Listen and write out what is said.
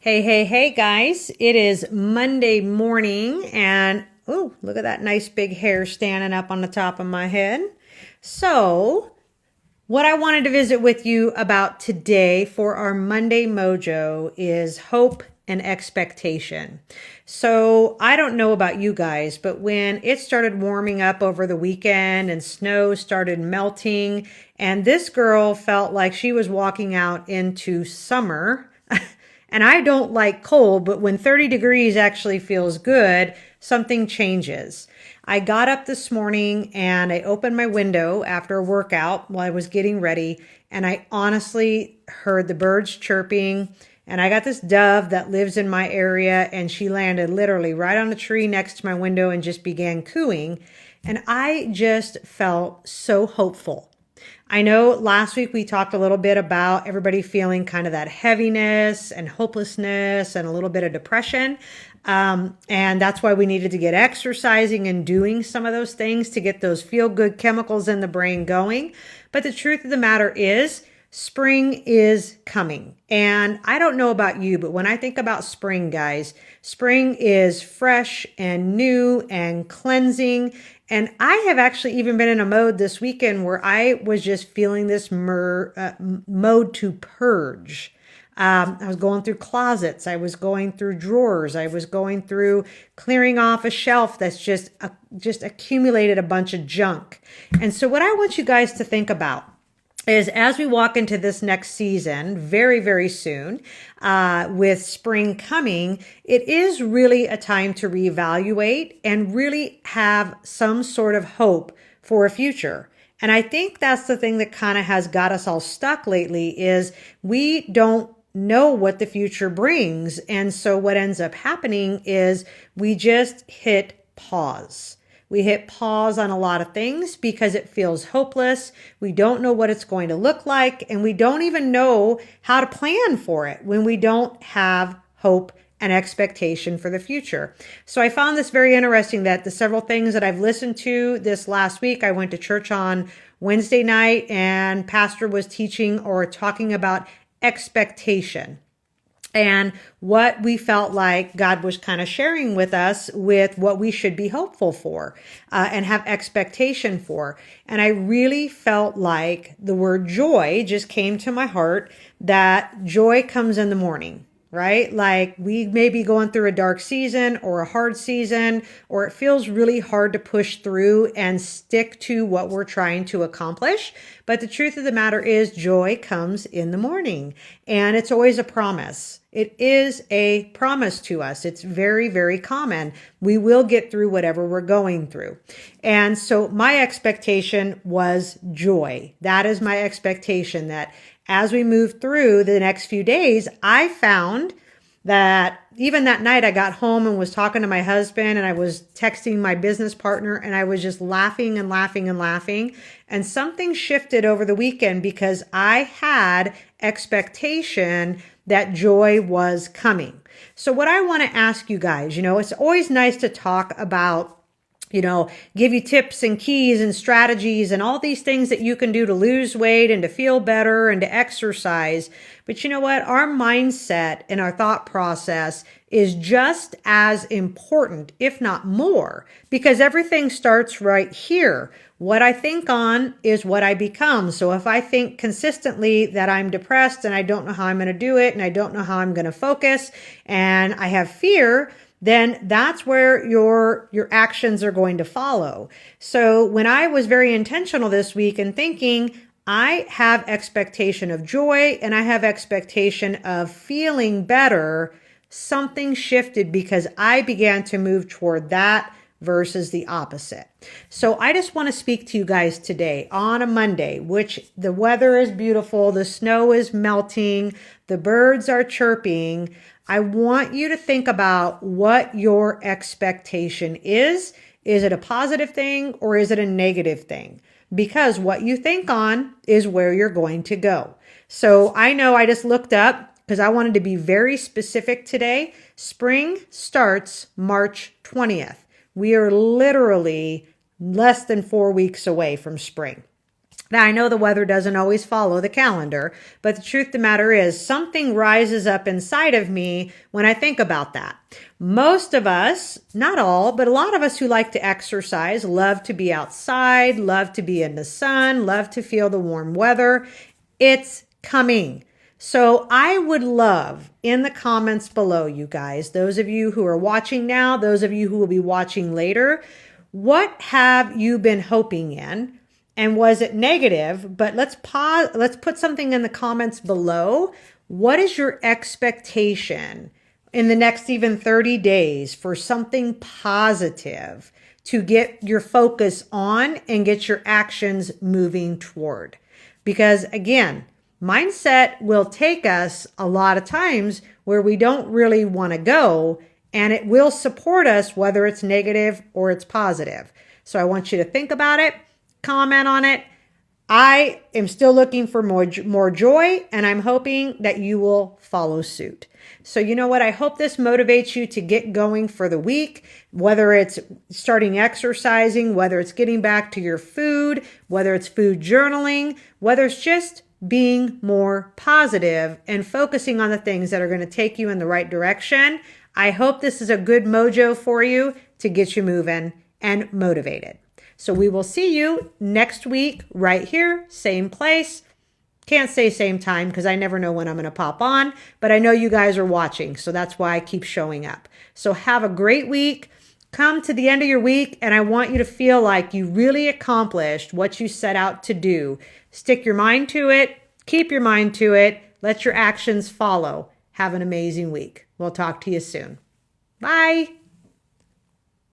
Hey, guys. It is Monday morning, and oh, look at that nice big hair standing up on the top of my head. So, what I wanted to visit with you about today for our Monday Mojo is hope and expectation. So, I don't know about you guys, but when it started warming up over the weekend and snow started melting, and this girl felt like she was walking out into summer. And I don't like cold, but when 30 degrees actually feels good, something changes. I got up this morning and I opened my window after a workout while I was getting ready, and I honestly heard the birds chirping. And I got this dove that lives in my area, and she landed literally right on the tree next to my window and just began cooing. And I just felt so hopeful. I know last week we talked a little bit about everybody feeling kind of that heaviness and hopelessness and a little bit of depression. And that's why we needed to get exercising and doing some of those things to get those feel good chemicals in the brain going. But the truth of the matter is, spring is coming. And I don't know about you, but when I think about spring, guys, spring is fresh and new and cleansing. And I have actually even been in a mode this weekend where I was just feeling this mode to purge. I was going through closets. I was going through drawers. I was going through clearing off a shelf that's just accumulated a bunch of junk. And so what I want you guys to think about is as we walk into this next season very, very soon, with spring coming, it is really a time to reevaluate and really have some sort of hope for a future. And I think that's the thing that kind of has got us all stuck lately is we don't know what the future brings. And so what ends up happening is we just hit pause. We hit pause on a lot of things because it feels hopeless. We don't know what it's going to look like, and we don't even know how to plan for it when we don't have hope and expectation for the future. So I found this very interesting that the several things that I've listened to this last week, I went to church on Wednesday night and pastor was teaching or talking about expectation and what we felt like God was kind of sharing with us with what we should be hopeful for and have expectation for. And I really felt like the word joy just came to my heart, that joy comes in the morning. Right? Like we may be going through a dark season or a hard season, or it feels really hard to push through and stick to what we're trying to accomplish. But the truth of the matter is joy comes in the morning, and it's always a promise. It is a promise to us. It's very, very common. We will get through whatever we're going through. And so my expectation was joy. That is my expectation, that as we move through the next few days, I found that even that night I got home and was talking to my husband and I was texting my business partner and I was just laughing and laughing and laughing. And something shifted over the weekend because I had expectation that joy was coming. So what I want to ask you guys, it's always nice to talk about give you tips and keys and strategies and all these things that you can do to lose weight and to feel better and to exercise. But you know what? Our mindset and our thought process is just as important, if not more, because everything starts right here. What I think on is what I become. So if I think consistently that I'm depressed and I don't know how I'm going to do it and I don't know how I'm going to focus and I have fear, then that's where your actions are going to follow. So when I was very intentional this week and thinking, I have expectation of joy and I have expectation of feeling better, something shifted because I began to move toward that versus the opposite. So I just want to speak to you guys today on a Monday, which the weather is beautiful, the snow is melting, the birds are chirping. I want you to think about what your expectation is. Is it a positive thing or is it a negative thing? Because what you think on is where you're going to go. So I know I just looked up because I wanted to be very specific today. Spring starts March 20th. We are literally less than 4 weeks away from spring. Now, I know the weather doesn't always follow the calendar, but the truth of the matter is something rises up inside of me when I think about that. Most of us, not all, but a lot of us who like to exercise, love to be outside, love to be in the sun, love to feel the warm weather. It's coming. So I would love in the comments below, you guys, those of you who are watching now, those of you who will be watching later, what have you been hoping in? And was it negative? But let's pause. Let's put something in the comments below. What is your expectation in the next even 30 days for something positive to get your focus on and get your actions moving toward? Because again, mindset will take us a lot of times where we don't really want to go, and it will support us whether it's negative or it's positive. So I want you to think about it. Comment on it. I am still looking for more joy, and I'm hoping that you will follow suit. So you know what? I hope this motivates you to get going for the week, whether it's starting exercising, whether it's getting back to your food, whether it's food journaling, whether it's just being more positive and focusing on the things that are going to take you in the right direction. I hope this is a good mojo for you to get you moving and motivated. So we will see you next week right here, same place. Can't say same time because I never know when I'm going to pop on, but I know you guys are watching, so that's why I keep showing up. So have a great week. Come to the end of your week, and I want you to feel like you really accomplished what you set out to do. Stick your mind to it. Keep your mind to it. Let your actions follow. Have an amazing week. We'll talk to you soon. Bye.